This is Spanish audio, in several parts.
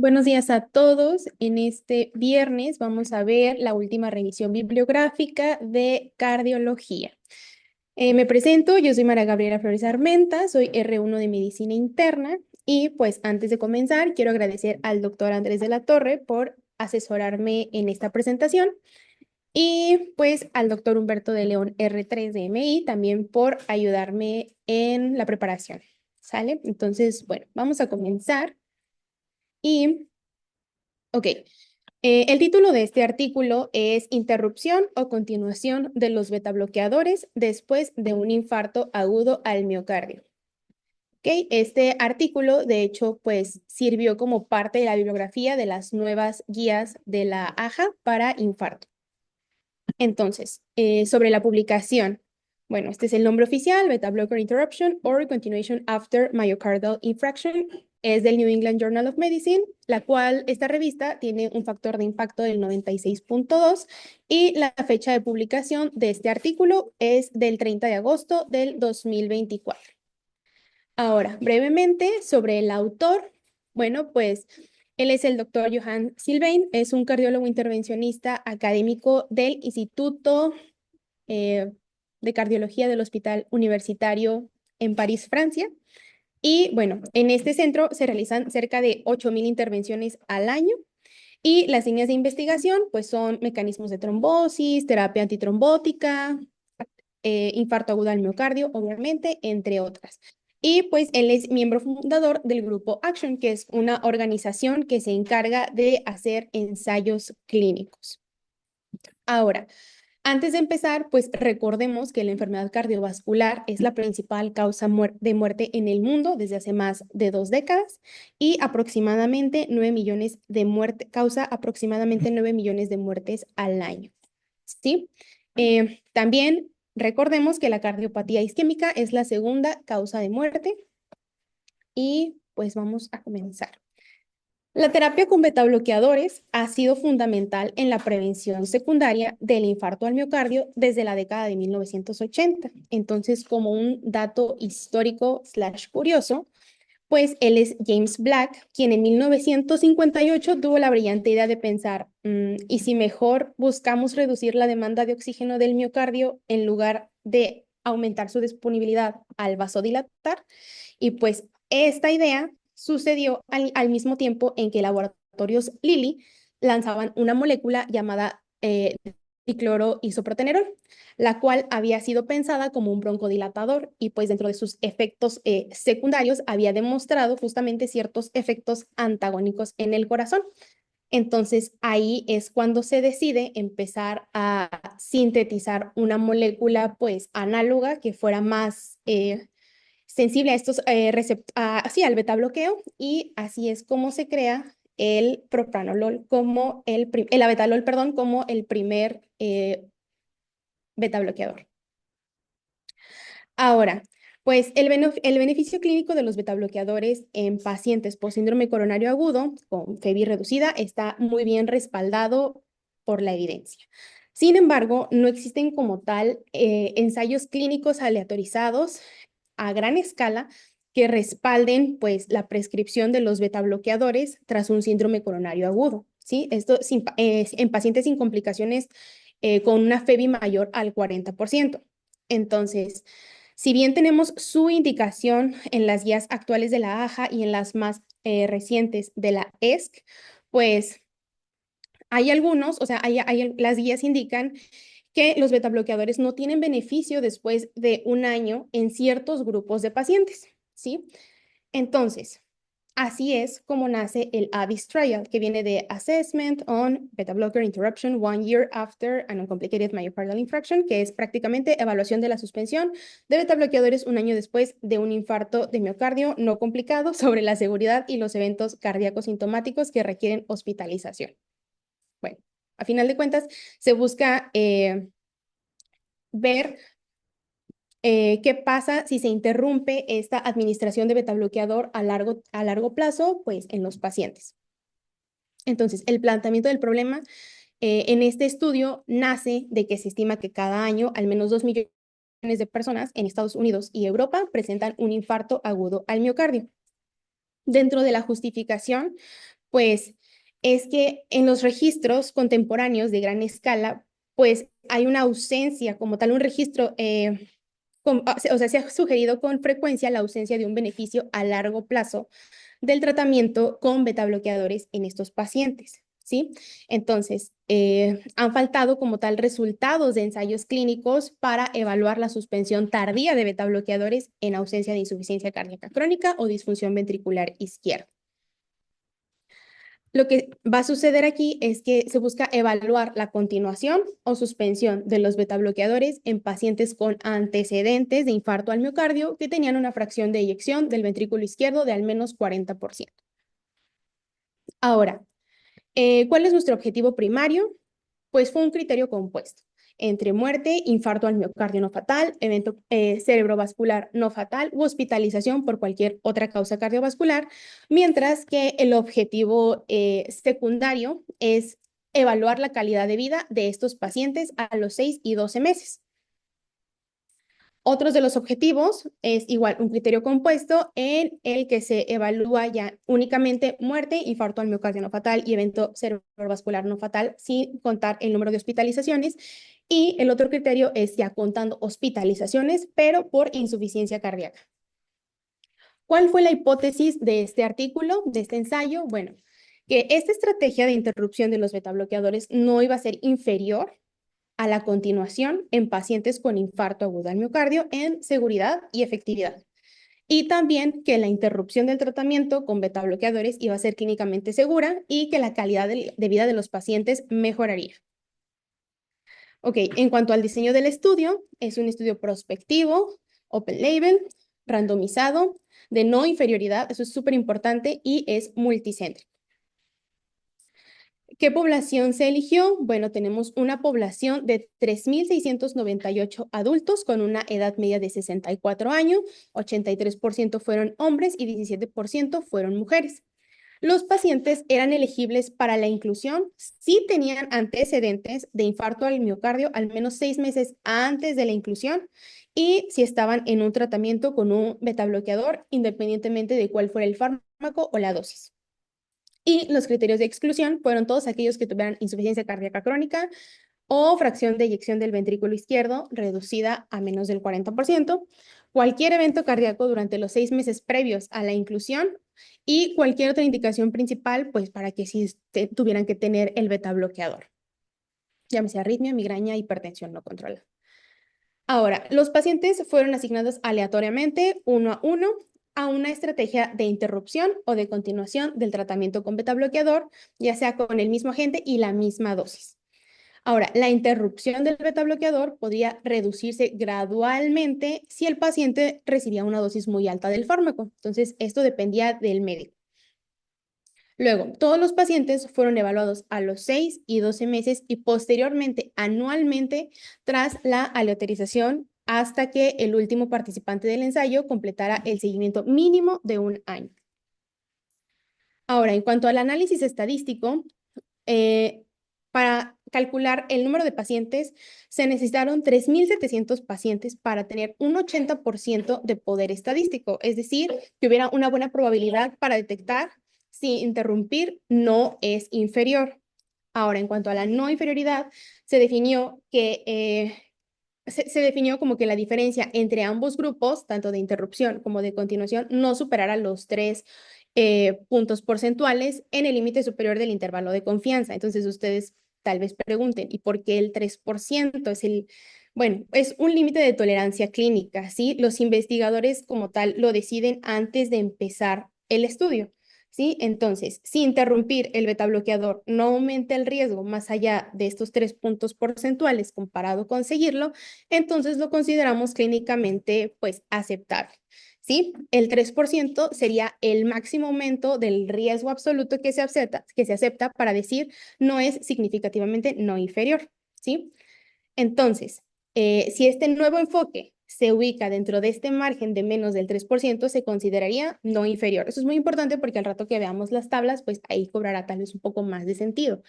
Buenos días a todos. En este viernes vamos a ver la última revisión bibliográfica de cardiología. Me presento, yo soy María Gabriela Flores Armenta, soy R1 de Medicina Interna y pues antes de comenzar quiero agradecer al doctor Andrés de la Torre por asesorarme en esta presentación y pues al doctor Humberto de León R3 de MI también por ayudarme en la preparación. ¿Sale? Entonces, bueno, vamos a comenzar y, ok. El título de este artículo es Interrupción o continuación de los betabloqueadores después de un infarto agudo al miocardio. ¿Ok? Este artículo, de hecho, pues sirvió como parte de la bibliografía de las nuevas guías de la AJA para infarto. Entonces, sobre la publicación. Bueno, este es el nombre oficial, Beta Blocker Interruption or Continuation After Myocardial Infarction. Es del New England Journal of Medicine, la cual esta revista tiene un factor de impacto del 96.2 y la fecha de publicación de este artículo es del 30 de agosto del 2024. Ahora, brevemente sobre el autor. Bueno, pues él es el doctor Johan Sylvain, es un cardiólogo intervencionista académico del Instituto de Cardiología del Hospital Universitario en París, Francia. Y bueno, en este centro se realizan cerca de 8,000 intervenciones al año y las líneas de investigación pues son mecanismos de trombosis, terapia antitrombótica, infarto agudo al miocardio, obviamente, entre otras. Y pues él es miembro fundador del grupo Action, que es una organización que se encarga de hacer ensayos clínicos. Ahora, antes de empezar, pues recordemos que la enfermedad cardiovascular es la principal causa de muerte en el mundo desde hace más de 2 décadas y aproximadamente 9 millones de muertes, causa aproximadamente 9 millones de muertes al año. ¿Sí? También recordemos que la cardiopatía isquémica es la segunda causa de muerte y pues vamos a comenzar. La terapia con betabloqueadores ha sido fundamental en la prevención secundaria del infarto al miocardio desde la década de 1980. Entonces, como un dato histórico / curioso, pues él es James Black, quien en 1958 tuvo la brillante idea de pensar, ¿y si mejor buscamos reducir la demanda de oxígeno del miocardio en lugar de aumentar su disponibilidad al vasodilatar? Y pues esta idea sucedió al mismo tiempo en que laboratorios Lilly lanzaban una molécula llamada dicloroisoprotenerol, la cual había sido pensada como un broncodilatador y pues dentro de sus efectos secundarios había demostrado justamente ciertos efectos antagónicos en el corazón. Entonces ahí es cuando se decide empezar a sintetizar una molécula pues análoga que fuera más sensible a estos sí, al beta bloqueo y así es como se crea el propranolol como el abetalol, perdón, como el primer beta bloqueador. Ahora, pues el beneficio clínico de los betabloqueadores en pacientes por síndrome coronario agudo con FEBI reducida está muy bien respaldado por la evidencia. Sin embargo, no existen como tal ensayos clínicos aleatorizados a gran escala que respalden pues la prescripción de los betabloqueadores tras un síndrome coronario agudo. ¿Sí? Esto en pacientes sin complicaciones con una FEBI mayor al 40%. Entonces, si bien tenemos su indicación en las guías actuales de la AJA y en las más recientes de la ESC, pues hay algunos, o sea, las guías indican que los betabloqueadores no tienen beneficio después de un año en ciertos grupos de pacientes, ¿sí? Entonces, así es como nace el ABIS Trial, que viene de Assessment on Beta Blocker Interruption 1 year after an uncomplicated myocardial infarction, que es prácticamente evaluación de la suspensión de beta bloqueadores un año después de un infarto de miocardio no complicado sobre la seguridad y los eventos cardíacos sintomáticos que requieren hospitalización. Bueno, a final de cuentas, se busca ver ¿qué pasa si se interrumpe esta administración de betabloqueador a largo plazo? Pues en los pacientes. Entonces, el planteamiento del problema en este estudio nace de que se estima que cada año al menos 2 millones de personas en Estados Unidos y Europa presentan un infarto agudo al miocardio. Dentro de la justificación, Pues es que en los registros contemporáneos de gran escala, pues hay una ausencia como tal, un registro, o sea, se ha sugerido con frecuencia la ausencia de un beneficio a largo plazo del tratamiento con beta bloqueadores en estos pacientes, ¿sí? Entonces, han faltado como tal resultados de ensayos clínicos para evaluar la suspensión tardía de beta bloqueadores en ausencia de insuficiencia cardíaca crónica o disfunción ventricular izquierda. Lo que va a suceder aquí es que se busca evaluar la continuación o suspensión de los betabloqueadores en pacientes con antecedentes de infarto al miocardio que tenían una fracción de eyección del ventrículo izquierdo de al menos 40%. Ahora, ¿cuál es nuestro objetivo primario? Pues fue un criterio compuesto entre muerte, infarto al miocardio no fatal, evento cerebrovascular no fatal u hospitalización por cualquier otra causa cardiovascular, mientras que el objetivo secundario es evaluar la calidad de vida de estos pacientes a los 6 y 12 meses. Otros de los objetivos es igual un criterio compuesto en el que se evalúa ya únicamente muerte, infarto al miocardio no fatal y evento cerebrovascular no fatal sin contar el número de hospitalizaciones. Y el otro criterio es ya contando hospitalizaciones, pero por insuficiencia cardíaca. ¿Cuál fue la hipótesis de este artículo, de este ensayo? Bueno, que esta estrategia de interrupción de los betabloqueadores no iba a ser inferior a la continuación en pacientes con infarto agudo al miocardio en seguridad y efectividad. Y también que la interrupción del tratamiento con beta bloqueadores iba a ser clínicamente segura y que la calidad de vida de los pacientes mejoraría. Ok, en cuanto al diseño del estudio, es un estudio prospectivo, open label, randomizado, de no inferioridad, eso es súper importante, y es multicéntrico. ¿Qué población se eligió? Bueno, tenemos una población de 3.698 adultos con una edad media de 64 años, 83% fueron hombres y 17% fueron mujeres. Los pacientes eran elegibles para la inclusión si tenían antecedentes de infarto al miocardio al menos 6 meses antes de la inclusión y si estaban en un tratamiento con un betabloqueador, independientemente de cuál fuera el fármaco o la dosis. Y los criterios de exclusión fueron todos aquellos que tuvieran insuficiencia cardíaca crónica o fracción de eyección del ventrículo izquierdo reducida a menos del 40%, cualquier evento cardíaco durante los 6 meses previos a la inclusión y cualquier otra indicación principal, pues para que sí tuvieran que tener el beta bloqueador. Llámese arritmia, migraña, hipertensión no controlada. Ahora, los pacientes fueron asignados aleatoriamente, uno a uno, a una estrategia de interrupción o de continuación del tratamiento con beta bloqueador, ya sea con el mismo agente y la misma dosis. Ahora, la interrupción del beta bloqueador podría reducirse gradualmente si el paciente recibía una dosis muy alta del fármaco. Entonces, esto dependía del médico. Luego, todos los pacientes fueron evaluados a los 6 y 12 meses y posteriormente anualmente tras la aleatorización hasta que el último participante del ensayo completara el seguimiento mínimo de un año. Ahora, en cuanto al análisis estadístico, para calcular el número de pacientes, se necesitaron 3.700 pacientes para tener un 80% de poder estadístico, es decir, que hubiera una buena probabilidad para detectar si interrumpir no es inferior. Ahora, en cuanto a la no inferioridad, se definió que se definió como que la diferencia entre ambos grupos, tanto de interrupción como de continuación, no superara los 3 puntos porcentuales en el límite superior del intervalo de confianza. Entonces, ustedes tal vez pregunten, ¿y por qué el 3%? Bueno, es un límite de tolerancia clínica, ¿sí? Los investigadores como tal lo deciden antes de empezar el estudio. ¿Sí? Entonces, si interrumpir el beta bloqueador no aumenta el riesgo más allá de estos 3 puntos porcentuales comparado con seguirlo, entonces lo consideramos clínicamente pues aceptable. ¿Sí? El 3% sería el máximo aumento del riesgo absoluto que se acepta para decir no es significativamente no inferior. ¿Sí? Entonces, si este nuevo enfoque se ubica dentro de este margen de menos del 3%, se consideraría no inferior. Eso es muy importante porque al rato que veamos las tablas, pues ahí cobrará tal vez un poco más de sentido.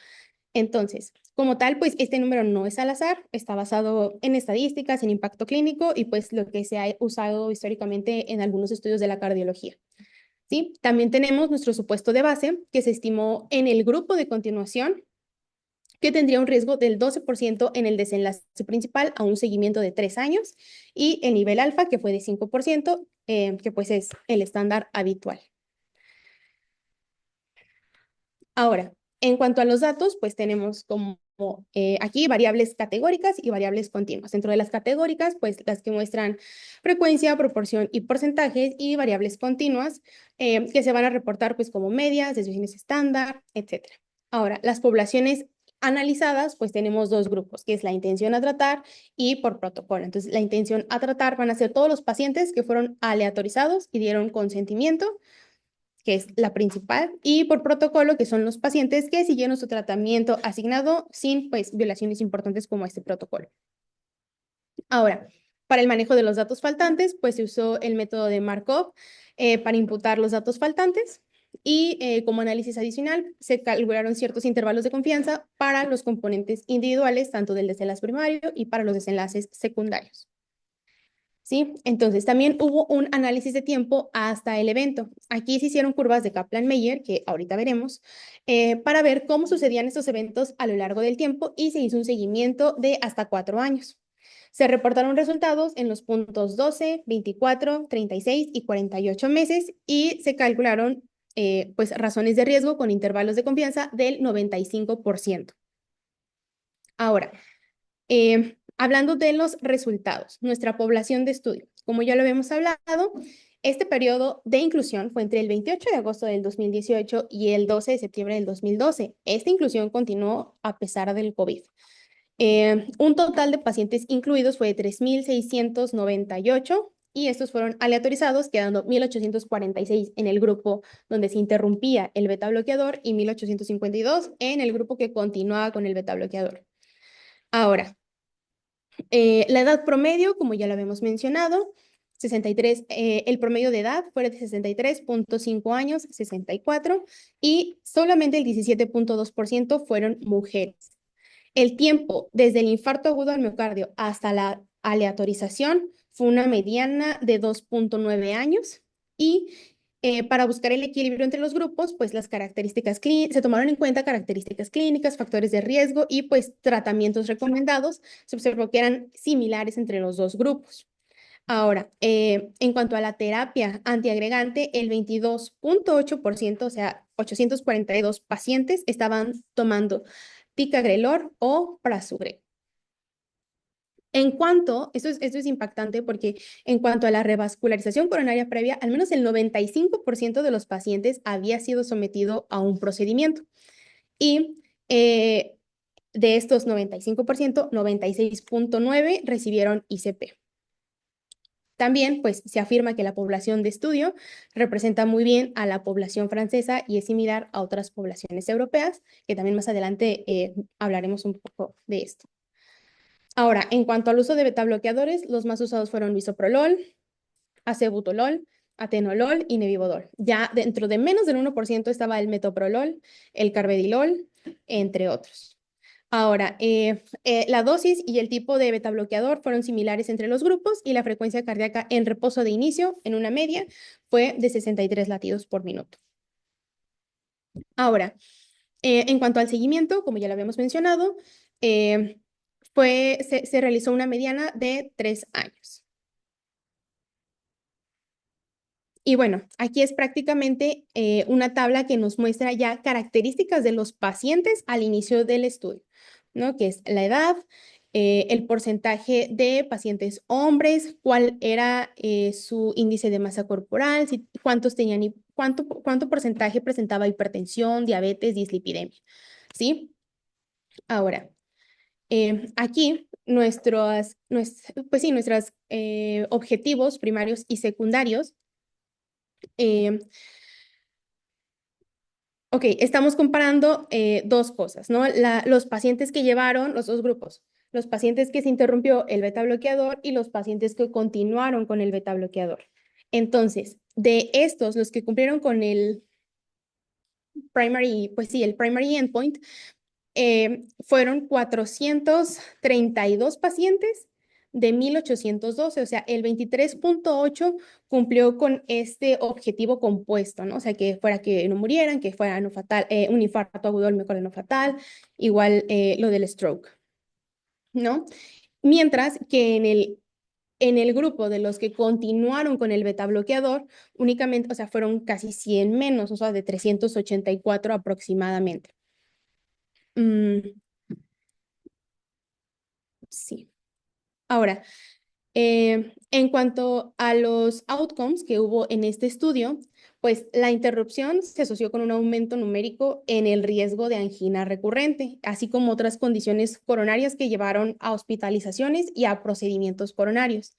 Entonces, como tal, pues este número no es al azar, está basado en estadísticas, en impacto clínico y pues lo que se ha usado históricamente en algunos estudios de la cardiología. ¿sí? También tenemos nuestro supuesto de base, que se estimó en el grupo de continuación, que tendría un riesgo del 12% en el desenlace principal a un seguimiento de 3 años, y el nivel alfa, que fue de 5%, que pues es el estándar habitual. Ahora, en cuanto a los datos, pues tenemos como aquí variables categóricas y variables continuas. Dentro de las categóricas, pues las que muestran frecuencia, proporción y porcentajes, y variables continuas que se van a reportar pues como medias, desviaciones estándar, etcétera. Ahora, las poblaciones analizadas, pues tenemos dos grupos, que es la intención a tratar y por protocolo. Entonces, la intención a tratar van a ser todos los pacientes que fueron aleatorizados y dieron consentimiento, que es la principal, y por protocolo, que son los pacientes que siguieron su tratamiento asignado sin pues violaciones importantes como este protocolo. Ahora, para el manejo de los datos faltantes, pues se usó el método de Markov para imputar los datos faltantes, y como análisis adicional se calcularon ciertos intervalos de confianza para los componentes individuales, tanto del desenlace primario y para los desenlaces secundarios. ¿Sí? Entonces, también hubo un análisis de tiempo hasta el evento. Aquí se hicieron curvas de Kaplan-Meier, que ahorita veremos, para ver cómo sucedían estos eventos a lo largo del tiempo, y se hizo un seguimiento de hasta 4 años. Se reportaron resultados en los puntos 12, 24, 36 y 48 meses, y se calcularon pues razones de riesgo con intervalos de confianza del 95%. Ahora, hablando de los resultados, nuestra población de estudio, como ya lo habíamos hablado, este periodo de inclusión fue entre el 28 de agosto del 2018 y el 12 de septiembre del 2012. Esta inclusión continuó a pesar del COVID. Un total de pacientes incluidos fue de 3,698, y estos fueron aleatorizados, quedando 1,846 en el grupo donde se interrumpía el beta bloqueador y 1,852 en el grupo que continuaba con el beta bloqueador. Ahora, la edad promedio, como ya lo habíamos mencionado, 63, el promedio de edad fue de 63,5 años, 64, y solamente el 17,2% fueron mujeres. El tiempo desde el infarto agudo al miocardio hasta la aleatorización fue una mediana de 2,9 años, y para buscar el equilibrio entre los grupos, pues las características se tomaron en cuenta características clínicas, factores de riesgo y pues tratamientos recomendados. Se observó que eran similares entre los dos grupos. Ahora, en cuanto a la terapia antiagregante, el 22,8%, o sea, 842 pacientes estaban tomando ticagrelor o prasugrel. Esto es impactante porque en cuanto a la revascularización coronaria previa, al menos el 95% de los pacientes había sido sometido a un procedimiento. Y de estos 95%, 96,9% recibieron ICP. También, pues, se afirma que la población de estudio representa muy bien a la población francesa y es similar a otras poblaciones europeas, que también más adelante hablaremos un poco de esto. Ahora, en cuanto al uso de betabloqueadores, los más usados fueron bisoprolol, acebutolol, atenolol y nebivolol. Ya dentro de menos del 1% estaba el metoprolol, el carvedilol, entre otros. Ahora, la dosis y el tipo de betabloqueador fueron similares entre los grupos, y la frecuencia cardíaca en reposo de inicio, en una media, fue de 63 latidos por minuto. Ahora, en cuanto al seguimiento, como ya lo habíamos mencionado, se realizó una mediana de 3 años. Y bueno, aquí es prácticamente una tabla que nos muestra ya características de los pacientes al inicio del estudio, ¿no? Que es la edad, el porcentaje de pacientes hombres, cuál era su índice de masa corporal, cuántos tenían y cuánto porcentaje presentaba hipertensión, diabetes, dislipidemia, ¿sí? Ahora, aquí pues sí, nuestros objetivos primarios y secundarios. Ok, estamos comparando dos cosas, ¿no? Los pacientes que llevaron, los dos grupos, los pacientes que se interrumpió el beta bloqueador y los pacientes que continuaron con el beta bloqueador. Entonces, de estos, los que cumplieron con el pues sí, el primary endpoint, fueron 432 pacientes de 1812, o sea, el 23.8 cumplió con este objetivo compuesto, ¿no? O sea, que fuera que no murieran, que fuera no fatal, un infarto agudo del miocardio no fatal, igual lo del stroke, ¿no? Mientras que en el grupo de los que continuaron con el beta bloqueador, únicamente, o sea, fueron casi 100 menos, o sea, de 384 aproximadamente. Sí. Ahora, en cuanto a los outcomes que hubo en este estudio, pues la interrupción se asoció con un aumento numérico en el riesgo de angina recurrente, así como otras condiciones coronarias que llevaron a hospitalizaciones y a procedimientos coronarios.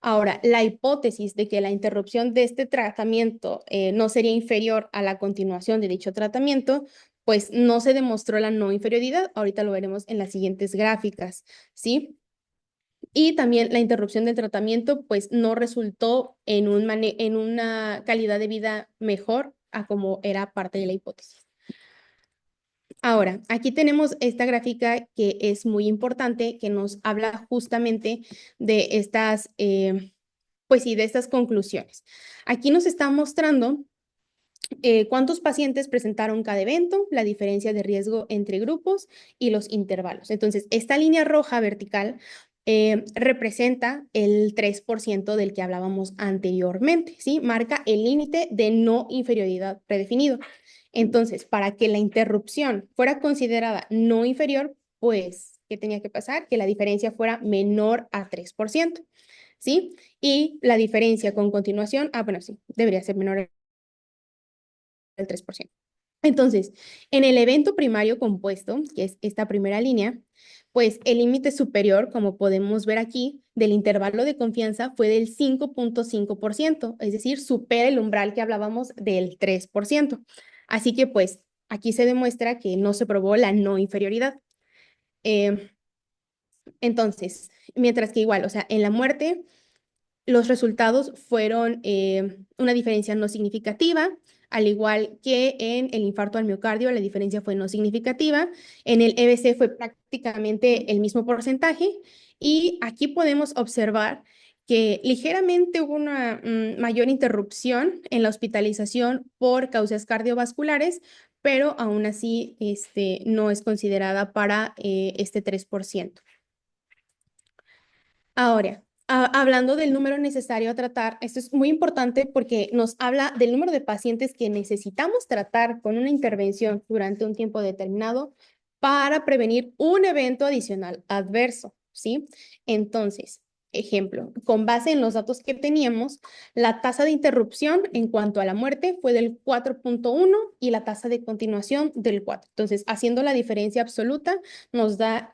Ahora, la hipótesis de que la interrupción de este tratamiento no sería inferior a la continuación de dicho tratamiento, pues no se demostró la no inferioridad. Ahorita lo veremos en las siguientes gráficas, ¿sí? Y también la interrupción del tratamiento, pues no resultó en en una calidad de vida mejor a como era parte de la hipótesis. Ahora, aquí tenemos esta gráfica que es muy importante, que nos habla justamente de estas, pues sí, de estas conclusiones. Aquí nos está mostrando cuántos pacientes presentaron cada evento, la diferencia de riesgo entre grupos y los intervalos. Entonces, esta línea roja vertical representa el 3% del que hablábamos anteriormente, ¿sí? Marca el límite de no inferioridad predefinido. Entonces, para que la interrupción fuera considerada no inferior, pues, ¿qué tenía que pasar? Que la diferencia fuera menor a 3%, ¿sí? Y la diferencia con continuación, bueno, sí, debería ser menor al 3%. Entonces, en el evento primario compuesto, que es esta primera línea, pues el límite superior, como podemos ver aquí, del intervalo de confianza fue del 5.5%, es decir, supera el umbral que hablábamos del 3%. Así que pues aquí se demuestra que no se probó la no inferioridad. Entonces, mientras que igual, o sea, en la muerte los resultados fueron una diferencia no significativa, al igual que en el infarto al miocardio, la diferencia fue no significativa. En el EBC fue prácticamente el mismo porcentaje. Y aquí podemos observar que ligeramente hubo una mayor interrupción en la hospitalización por causas cardiovasculares, pero aún así no es considerada para este 3%. Ahora, hablando del número necesario a tratar, esto es muy importante porque nos habla del número de pacientes que necesitamos tratar con una intervención durante un tiempo determinado para prevenir un evento adicional adverso, ¿sí? Entonces, ejemplo, con base en los datos que teníamos, la tasa de interrupción en cuanto a la muerte fue del 4.1 y la tasa de continuación del 4. Entonces, haciendo la diferencia absoluta, nos da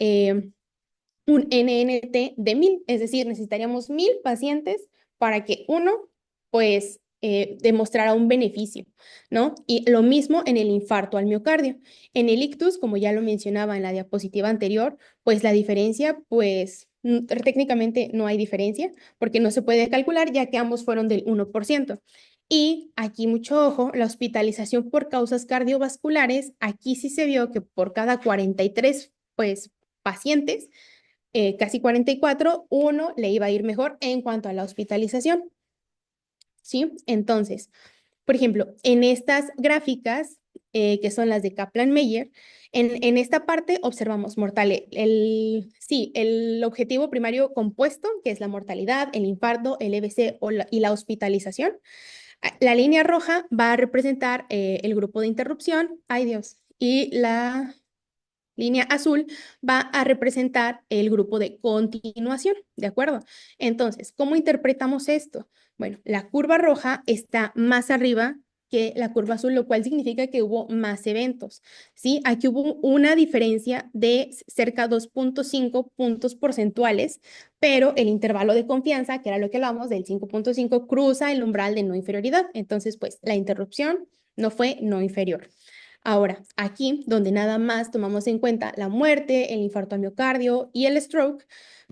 un NNT de 1000, es decir, necesitaríamos 1000 pacientes para que uno, pues, demostrara un beneficio, ¿no? Y lo mismo en el infarto al miocardio. En el ictus, como ya lo mencionaba en la diapositiva anterior, pues la diferencia, pues, técnicamente no hay diferencia porque no se puede calcular ya que ambos fueron del 1%. Y aquí mucho ojo, la hospitalización por causas cardiovasculares, aquí sí se vio que por cada 43, pues, pacientes, casi 44, uno le iba a ir mejor en cuanto a la hospitalización, ¿sí? Entonces, por ejemplo, en estas gráficas, que son las de Kaplan-Meier, en esta parte observamos sí, el objetivo primario compuesto, que es la mortalidad, el infarto, el EBC y la hospitalización. La línea roja va a representar el grupo de interrupción, ay Dios, y la línea azul va a representar el grupo de continuación, ¿de acuerdo? Entonces, ¿cómo interpretamos esto? Bueno, la curva roja está más arriba que la curva azul, lo cual significa que hubo más eventos, ¿sí? Aquí hubo una diferencia de cerca de 2.5 puntos porcentuales, pero el intervalo de confianza, que era lo que hablamos, del 5.5, cruza el umbral de no inferioridad. Entonces, pues, la interrupción no fue no inferior. Ahora, aquí, donde nada más tomamos en cuenta la muerte, el infarto al miocardio y el stroke,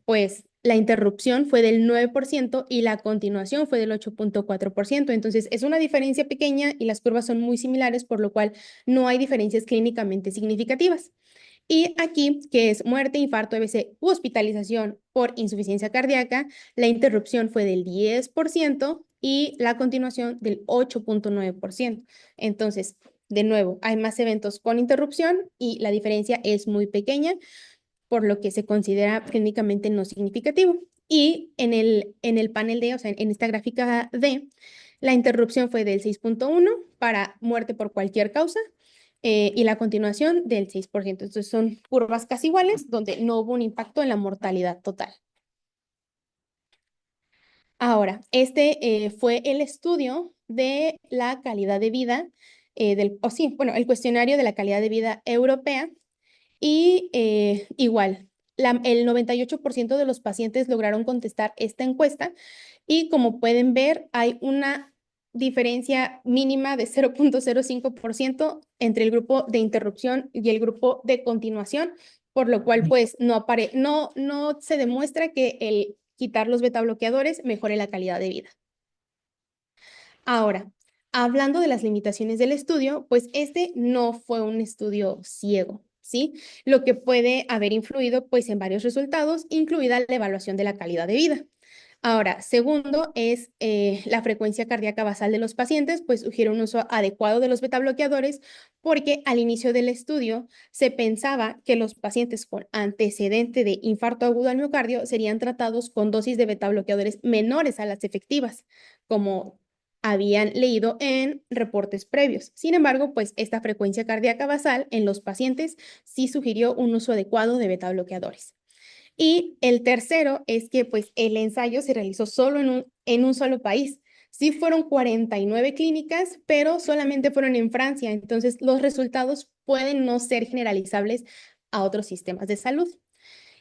pues la interrupción fue del 9% y la continuación fue del 8.4%. Entonces, es una diferencia pequeña y las curvas son muy similares, por lo cual no hay diferencias clínicamente significativas. Y aquí, que es muerte, infarto, EBC u hospitalización por insuficiencia cardíaca, la interrupción fue del 10% y la continuación del 8.9%. Entonces, de nuevo, hay más eventos con interrupción y la diferencia es muy pequeña, por lo que se considera clínicamente no significativo. Y en el panel D, o sea, en esta gráfica D, la interrupción fue del 6.1 para muerte por cualquier causa y la continuación del 6%. Entonces son curvas casi iguales donde no hubo un impacto en la mortalidad total. Ahora, este fue el estudio de la calidad de vida el cuestionario de la calidad de vida europea y igual, el 98% de los pacientes lograron contestar esta encuesta y como pueden ver, hay una diferencia mínima de 0.05% entre el grupo de interrupción y el grupo de continuación, por lo cual pues no se demuestra que el quitar los betabloqueadores mejore la calidad de vida. Ahora, hablando de las limitaciones del estudio, pues este no fue un estudio ciego, ¿sí? Lo que puede haber influido pues en varios resultados, incluida la evaluación de la calidad de vida. Ahora, segundo es la frecuencia cardíaca basal de los pacientes, pues sugiere un uso adecuado de los betabloqueadores porque al inicio del estudio se pensaba que los pacientes con antecedente de infarto agudo al miocardio serían tratados con dosis de betabloqueadores menores a las efectivas, como habían leído en reportes previos. Sin embargo, pues esta frecuencia cardíaca basal en los pacientes sí sugirió un uso adecuado de betabloqueadores. Y el tercero es que pues el ensayo se realizó solo en un solo país. Sí fueron 49 clínicas, pero solamente fueron en Francia. Entonces los resultados pueden no ser generalizables a otros sistemas de salud.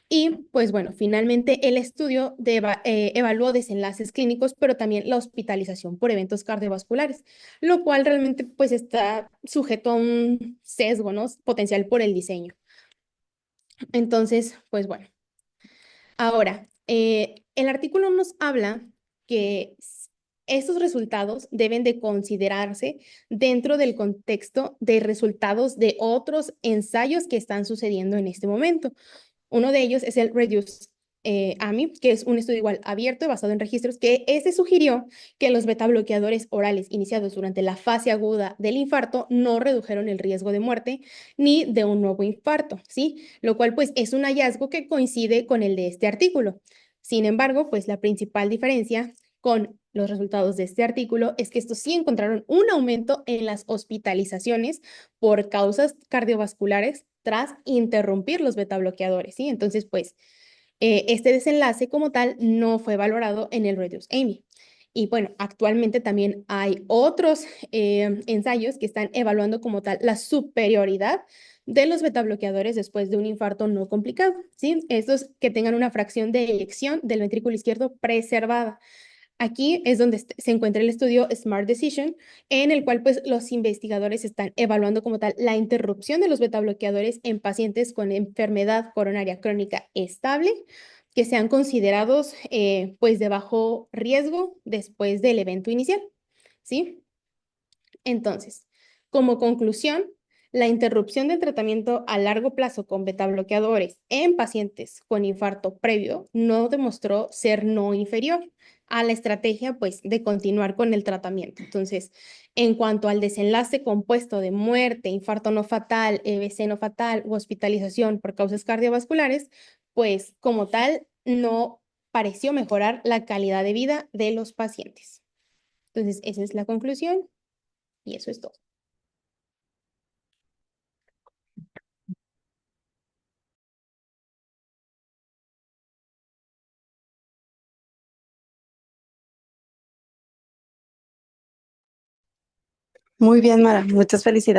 Y pues bueno, finalmente el estudio evaluó desenlaces clínicos, pero también la hospitalización por eventos cardiovasculares, lo cual realmente pues está sujeto a un sesgo, ¿no? Potencial por el diseño. Entonces, pues bueno. Ahora, el artículo nos habla que estos resultados deben de considerarse dentro del contexto de resultados de otros ensayos que están sucediendo en este momento. Uno de ellos es el REDUCE-AMI, que es un estudio igual abierto y basado en registros, que este sugirió que los betabloqueadores orales iniciados durante la fase aguda del infarto no redujeron el riesgo de muerte ni de un nuevo infarto, ¿sí? Lo cual pues es un hallazgo que coincide con el de este artículo. Sin embargo, pues la principal diferencia con los resultados de este artículo es que estos sí encontraron un aumento en las hospitalizaciones por causas cardiovasculares tras interrumpir los betabloqueadores, ¿sí? Entonces, pues, este desenlace como tal no fue valorado en el REDUCE-AMI. Y bueno, actualmente también hay otros ensayos que están evaluando como tal la superioridad de los betabloqueadores después de un infarto no complicado, ¿sí? Estos que tengan una fracción de eyección del ventrículo izquierdo preservada. Aquí es donde se encuentra el estudio Smart Decision, en el cual pues los investigadores están evaluando como tal la interrupción de los betabloqueadores en pacientes con enfermedad coronaria crónica estable que sean considerados pues de bajo riesgo después del evento inicial, ¿sí? Entonces, como conclusión, la interrupción del tratamiento a largo plazo con betabloqueadores en pacientes con infarto previo no demostró ser no inferior a la estrategia pues, de continuar con el tratamiento. Entonces, en cuanto al desenlace compuesto de muerte, infarto no fatal, EBC no fatal u hospitalización por causas cardiovasculares, pues como tal no pareció mejorar la calidad de vida de los pacientes. Entonces, esa es la conclusión. Y eso es todo. Muy bien, Mara, muchas felicidades.